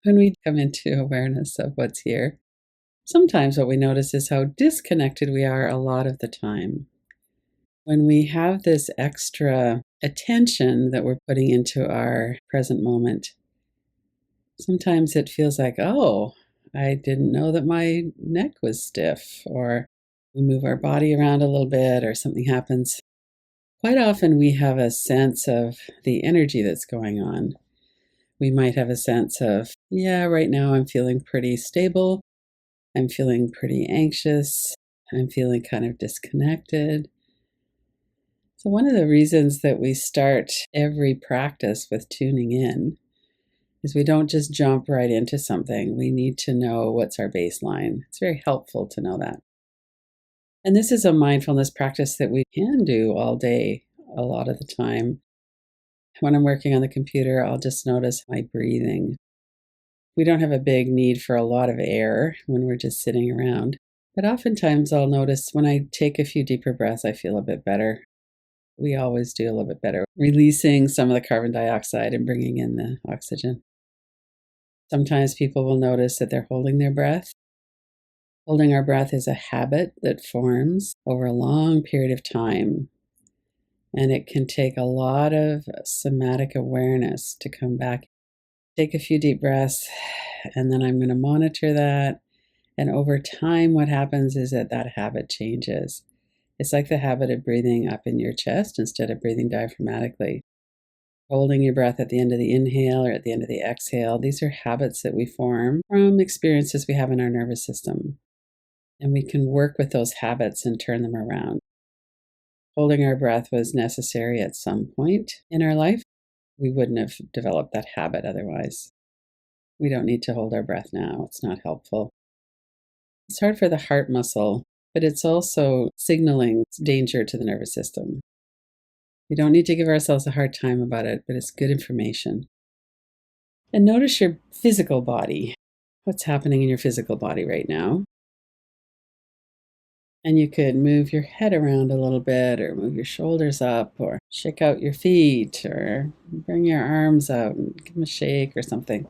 When we come into awareness of what's here, sometimes what we notice is how disconnected we are a lot of the time. When we have this extra attention that we're putting into our present moment, sometimes it feels like, oh, I didn't know that my neck was stiff, or we move our body around a little bit, or something happens. Quite often, we have a sense of the energy that's going on. We might have a sense of, yeah, right now I'm feeling pretty stable. I'm feeling pretty anxious. I'm feeling kind of disconnected. So, one of the reasons that we start every practice with tuning in is we don't just jump right into something. We need to know what's our baseline. It's very helpful to know that. And this is a mindfulness practice that we can do all day, a lot of the time. When I'm working on the computer, I'll just notice my breathing. We don't have a big need for a lot of air when we're just sitting around. But oftentimes I'll notice when I take a few deeper breaths, I feel a bit better. We always do a little bit better, releasing some of the carbon dioxide and bringing in the oxygen. Sometimes people will notice that they're holding their breath. Holding our breath is a habit that forms over a long period of time, and it can take a lot of somatic awareness to come back. Take a few deep breaths, and then I'm going to monitor that. And over time, what happens is that habit changes. It's like the habit of breathing up in your chest instead of breathing diaphragmatically. Holding your breath at the end of the inhale or at the end of the exhale. These are habits that we form from experiences we have in our nervous system. And we can work with those habits and turn them around. Holding our breath was necessary at some point in our life. We wouldn't have developed that habit otherwise. We don't need to hold our breath now. It's not helpful. It's hard for the heart muscle, but it's also signaling danger to the nervous system. We don't need to give ourselves a hard time about it, but it's good information. And notice your physical body. What's happening in your physical body right now? And you could move your head around a little bit, or move your shoulders up, or shake out your feet, or bring your arms out and give them a shake or something.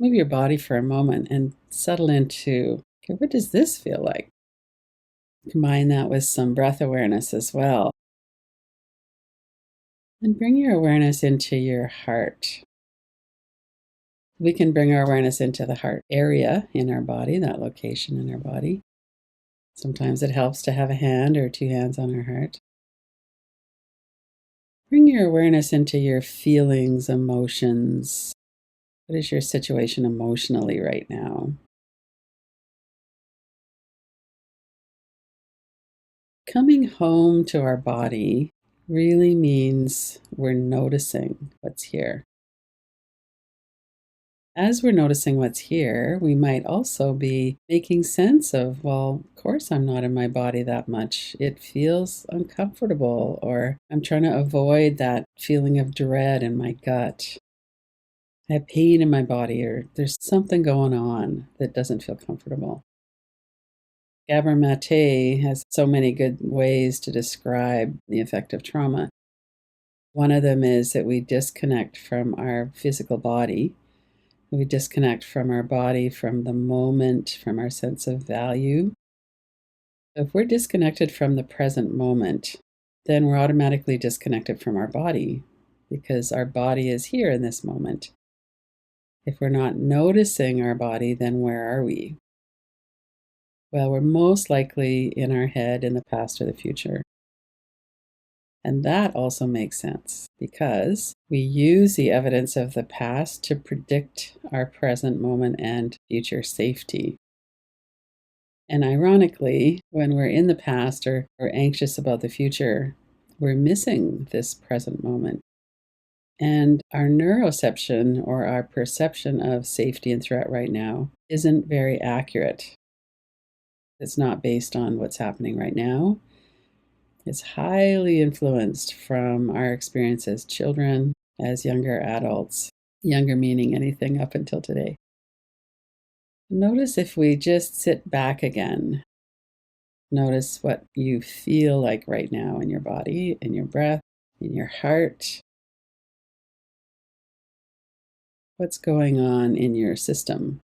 Move your body for a moment and settle into, okay, what does this feel like? Combine that with some breath awareness as well. And bring your awareness into your heart. We can bring our awareness into the heart area in our body, that location in our body. Sometimes it helps to have a hand or two hands on our heart. Bring your awareness into your feelings, emotions. What is your situation emotionally right now? Coming home to our body really means we're noticing what's here. As we're noticing what's here, we might also be making sense of, well, of course, I'm not in my body that much. It feels uncomfortable, or I'm trying to avoid that feeling of dread in my gut. I have pain in my body, or there's something going on that doesn't feel comfortable. Gabor Mate has so many good ways to describe the effect of trauma. One of them is that we disconnect from our physical body. We disconnect from our body, from the moment, from our sense of value. If we're disconnected from the present moment, then we're automatically disconnected from our body because our body is here in this moment. If we're not noticing our body, then where are we? Well, we're most likely in our head in the past or the future. And that also makes sense because we use the evidence of the past to predict our present moment and future safety. And ironically, when we're in the past or we're anxious about the future, we're missing this present moment. And our neuroception, or our perception of safety and threat right now, isn't very accurate. It's not based on what's happening right now. It's highly influenced from our experience as children, as younger adults, younger meaning anything up until today. Notice if we just sit back again. Notice what you feel like right now in your body, in your breath, in your heart. What's going on in your system?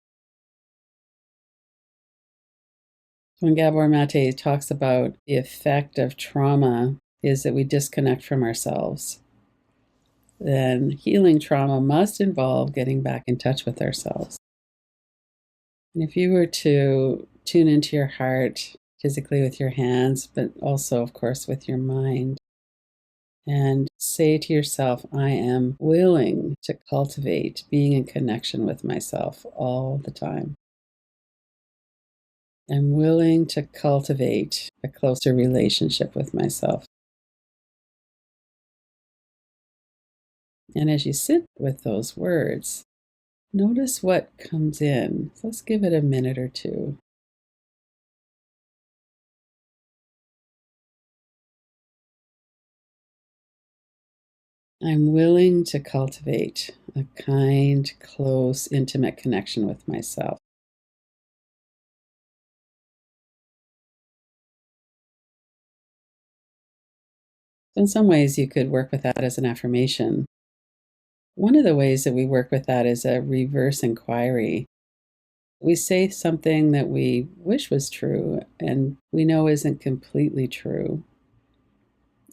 When Gabor Mate talks about the effect of trauma is that we disconnect from ourselves, then healing trauma must involve getting back in touch with ourselves. And if you were to tune into your heart physically with your hands, but also, of course, with your mind, and say to yourself, I am willing to cultivate being in connection with myself all the time. I'm willing to cultivate a closer relationship with myself. And as you sit with those words, notice what comes in. So let's give it a minute or two. I'm willing to cultivate a kind, close, intimate connection with myself. So in some ways, you could work with that as an affirmation. One of the ways that we work with that is a reverse inquiry. We say something that we wish was true and we know isn't completely true.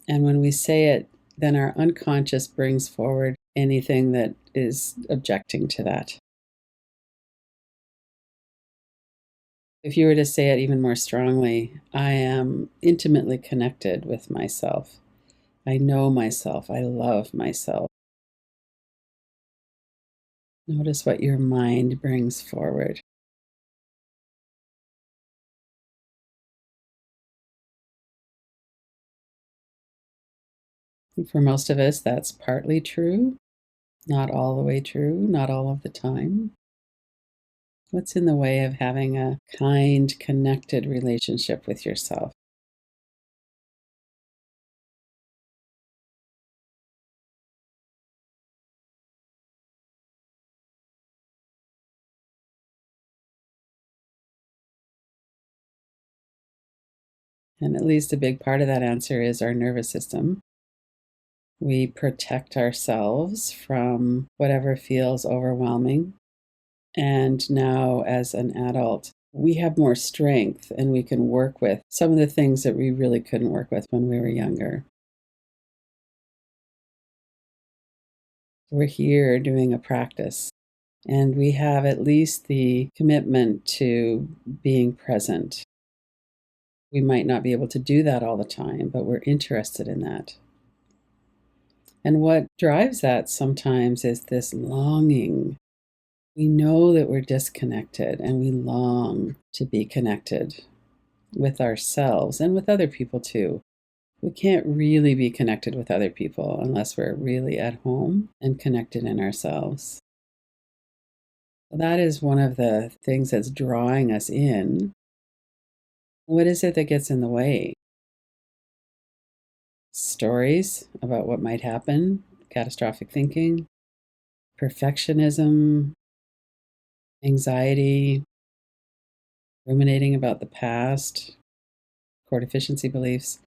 And when we say it, then our unconscious brings forward anything that is objecting to that. If you were to say it even more strongly, I am intimately connected with myself. I know myself. I love myself. Notice what your mind brings forward. For most of us, that's partly true, not all the way true, not all of the time. What's in the way of having a kind, connected relationship with yourself? And at least a big part of that answer is our nervous system. We protect ourselves from whatever feels overwhelming. And now, as an adult, we have more strength and we can work with some of the things that we really couldn't work with when we were younger. We're here doing a practice, and we have at least the commitment to being present. We might not be able to do that all the time, but we're interested in that. And what drives that sometimes is this longing. We know that we're disconnected and we long to be connected with ourselves and with other people too. We can't really be connected with other people unless we're really at home and connected in ourselves. That is one of the things that's drawing us in. What is it that gets in the way? Stories about what might happen, catastrophic thinking, perfectionism, anxiety, ruminating about the past, core deficiency beliefs.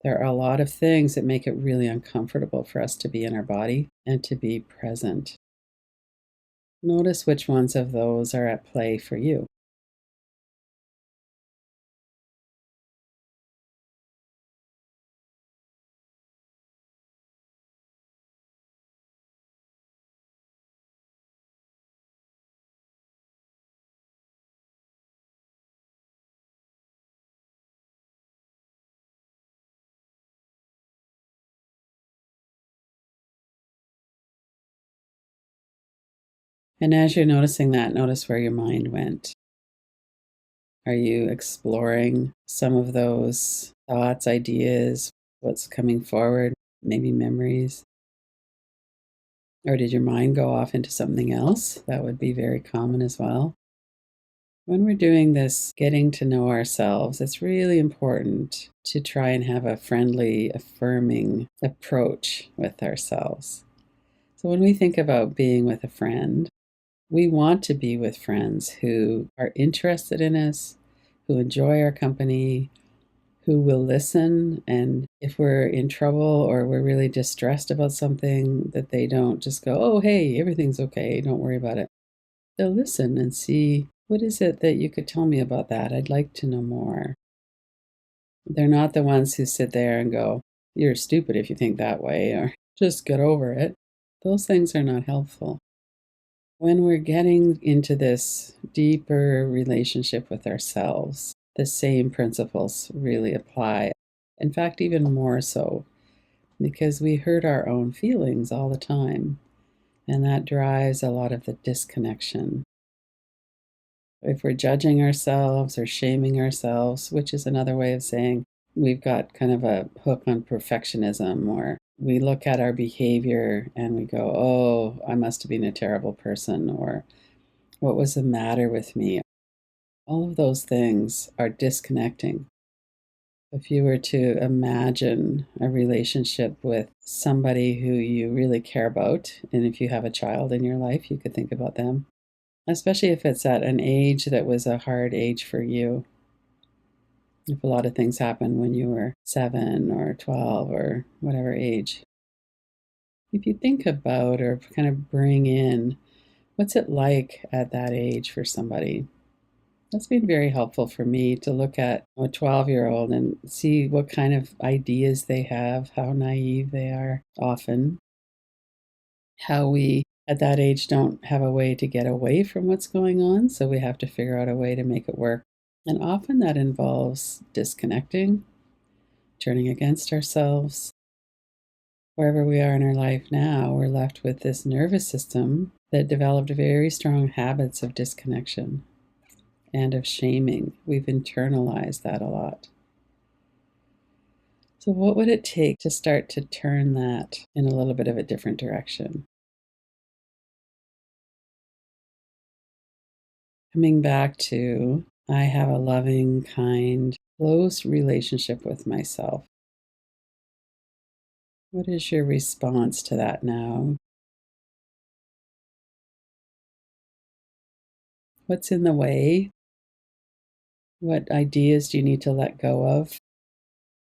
There are a lot of things that make it really uncomfortable for us to be in our body and to be present. Notice which ones of those are at play for you. And as you're noticing that, notice where your mind went. Are you exploring some of those thoughts, ideas, what's coming forward, maybe memories? Or did your mind go off into something else? That would be very common as well. When we're doing this, getting to know ourselves, it's really important to try and have a friendly, affirming approach with ourselves. So when we think about being with a friend, we want to be with friends who are interested in us, who enjoy our company, who will listen, and if we're in trouble or we're really distressed about something, that they don't just go, oh, hey, everything's okay, don't worry about it. They'll listen and see, what is it that you could tell me about that? I'd like to know more. They're not the ones who sit there and go, you're stupid if you think that way, or just get over it. Those things are not helpful. When we're getting into this deeper relationship with ourselves, the same principles really apply. In fact, even more so, because we hurt our own feelings all the time, and that drives a lot of the disconnection. If we're judging ourselves or shaming ourselves, which is another way of saying we've got kind of a hook on perfectionism, or we look at our behavior and we go, oh, I must have been a terrible person, or what was the matter with me? All of those things are disconnecting. If you were to imagine a relationship with somebody who you really care about, and if you have a child in your life, you could think about them, especially if it's at an age that was a hard age for you. If a lot of things happened when you were 7 or 12 or whatever age. If you think about or kind of bring in what's it like at that age for somebody, that's been very helpful for me to look at a 12-year-old and see what kind of ideas they have, how naive they are often, how we at that age don't have a way to get away from what's going on, so we have to figure out a way to make it work. And often that involves disconnecting, turning against ourselves. Wherever we are in our life now, we're left with this nervous system that developed very strong habits of disconnection and of shaming. We've internalized that a lot. So, what would it take to start to turn that in a little bit of a different direction? Coming back to, I have a loving, kind, close relationship with myself. What is your response to that now? What's in the way? What ideas do you need to let go of?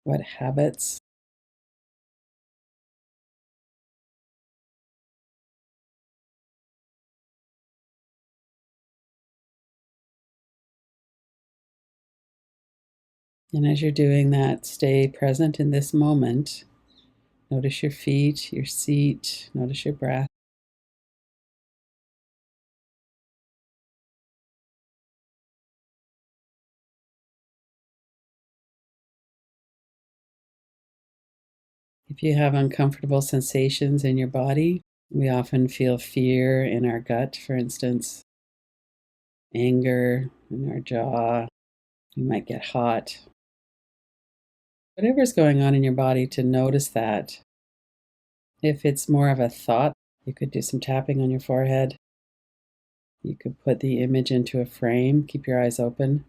What habits? And as you're doing that, stay present in this moment. Notice your feet, your seat, notice your breath. If you have uncomfortable sensations in your body, we often feel fear in our gut, for instance, anger in our jaw. We might get hot. Whatever's going on in your body, to notice that. If it's more of a thought, you could do some tapping on your forehead. You could put the image into a frame, keep your eyes open,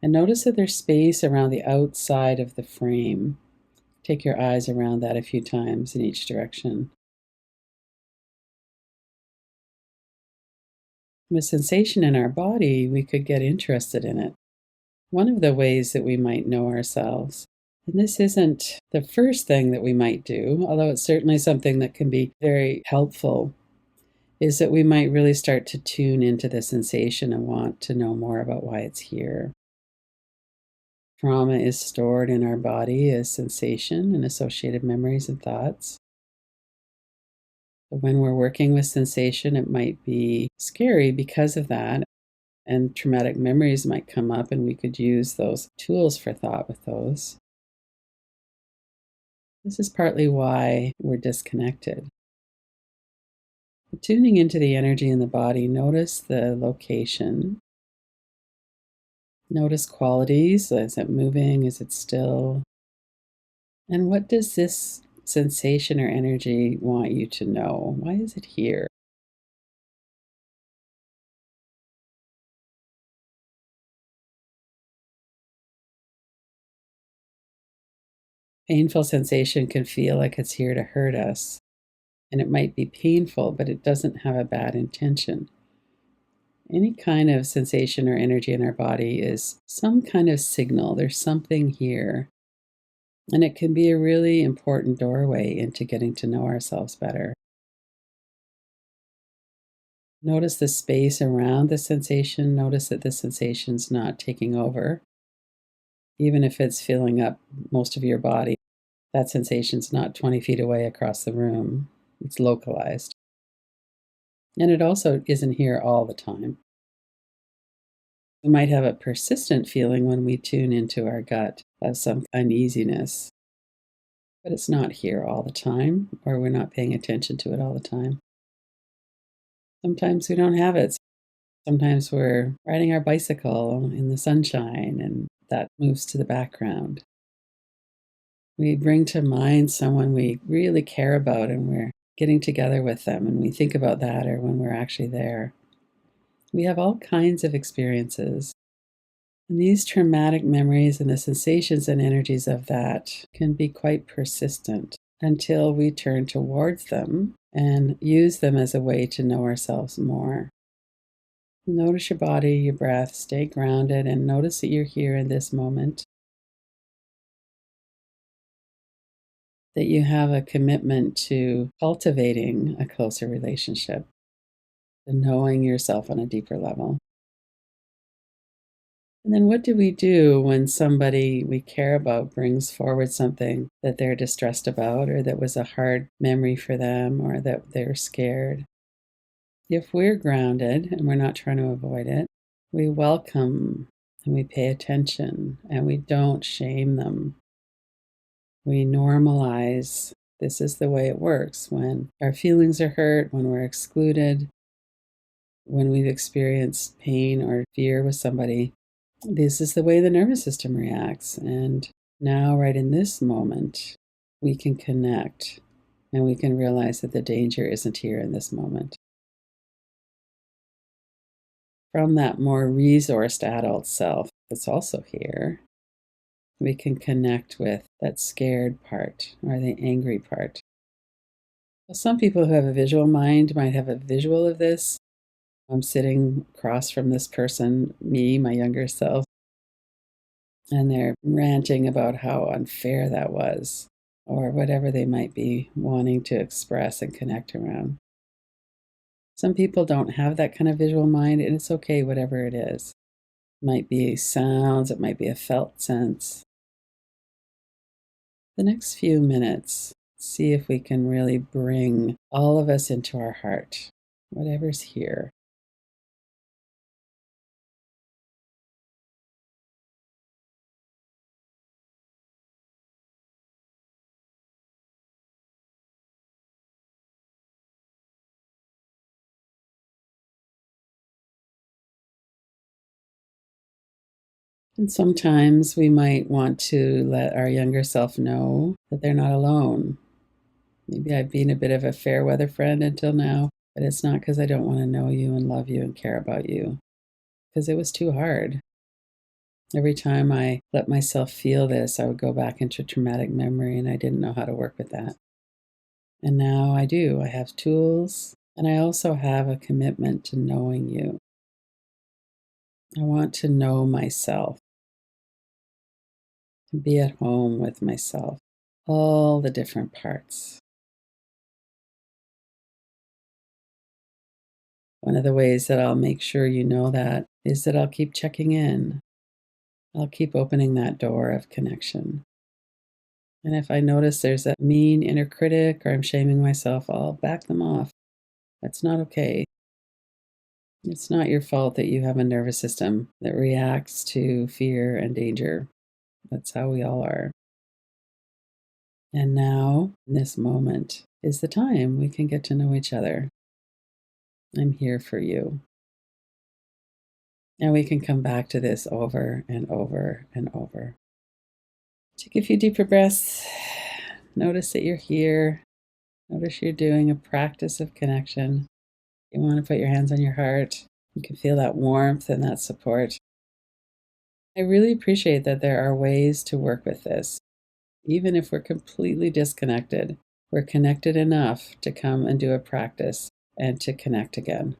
and notice that there's space around the outside of the frame. Take your eyes around that a few times in each direction. With sensation in our body, we could get interested in it. One of the ways that we might know ourselves, and this isn't the first thing that we might do, although it's certainly something that can be very helpful, is that we might really start to tune into the sensation and want to know more about why it's here. Trauma is stored in our body as sensation and associated memories and thoughts. When we're working with sensation, it might be scary because of that, and traumatic memories might come up, and we could use those tools for thought with those. This is partly why we're disconnected. Tuning into the energy in the body, notice the location. Notice qualities. Is it moving? Is it still? And what does this sensation or energy want you to know? Why is it here? Painful sensation can feel like it's here to hurt us. And it might be painful, but it doesn't have a bad intention. Any kind of sensation or energy in our body is some kind of signal. There's something here. And it can be a really important doorway into getting to know ourselves better. Notice the space around the sensation. Notice that the sensation's not taking over. Even if it's filling up most of your body, that sensation's not 20 feet away across the room. It's localized. And it also isn't here all the time. We might have a persistent feeling when we tune into our gut of some uneasiness, but it's not here all the time, or we're not paying attention to it all the time. Sometimes we don't have it. Sometimes we're riding our bicycle in the sunshine and that moves to the background. We bring to mind someone we really care about and we're getting together with them and we think about that, or when we're actually there. We have all kinds of experiences. And these traumatic memories and the sensations and energies of that can be quite persistent until we turn towards them and use them as a way to know ourselves more. Notice your body, your breath, stay grounded, and notice that you're here in this moment. That you have a commitment to cultivating a closer relationship, to knowing yourself on a deeper level. And then what do we do when somebody we care about brings forward something that they're distressed about, or that was a hard memory for them, or that they're scared? If we're grounded and we're not trying to avoid it, we welcome and we pay attention and we don't shame them. We normalize. This is the way it works when our feelings are hurt, when we're excluded, when we've experienced pain or fear with somebody. This is the way the nervous system reacts. And now, right in this moment, we can connect and we can realize that the danger isn't here in this moment. From that more resourced adult self that's also here, we can connect with that scared part or the angry part. Some people who have a visual mind might have a visual of this. I'm sitting across from this person, me, my younger self, and they're ranting about how unfair that was, or whatever they might be wanting to express and connect around. Some people don't have that kind of visual mind, and it's okay, whatever it is. It might be sounds, it might be a felt sense. The next few minutes, see if we can really bring all of us into our heart, whatever's here. And sometimes we might want to let our younger self know that they're not alone. Maybe I've been a bit of a fair weather friend until now, but it's not because I don't want to know you and love you and care about you, because it was too hard. Every time I let myself feel this, I would go back into traumatic memory and I didn't know how to work with that. And now I do. I have tools and I also have a commitment to knowing you. I want to know myself and be at home with myself, all the different parts. One of the ways that I'll make sure you know that is that I'll keep checking in. I'll keep opening that door of connection. And if I notice there's a mean inner critic or I'm shaming myself, I'll back them off. That's not okay. It's not your fault that you have a nervous system that reacts to fear and danger. That's how we all are. And now, in this moment, is the time we can get to know each other. I'm here for you. And we can come back to this over and over and over. Take a few deeper breaths. Notice that you're here. Notice you're doing a practice of connection. You want to put your hands on your heart. You can feel that warmth and that support. I really appreciate that there are ways to work with this. Even if we're completely disconnected, we're connected enough to come and do a practice and to connect again.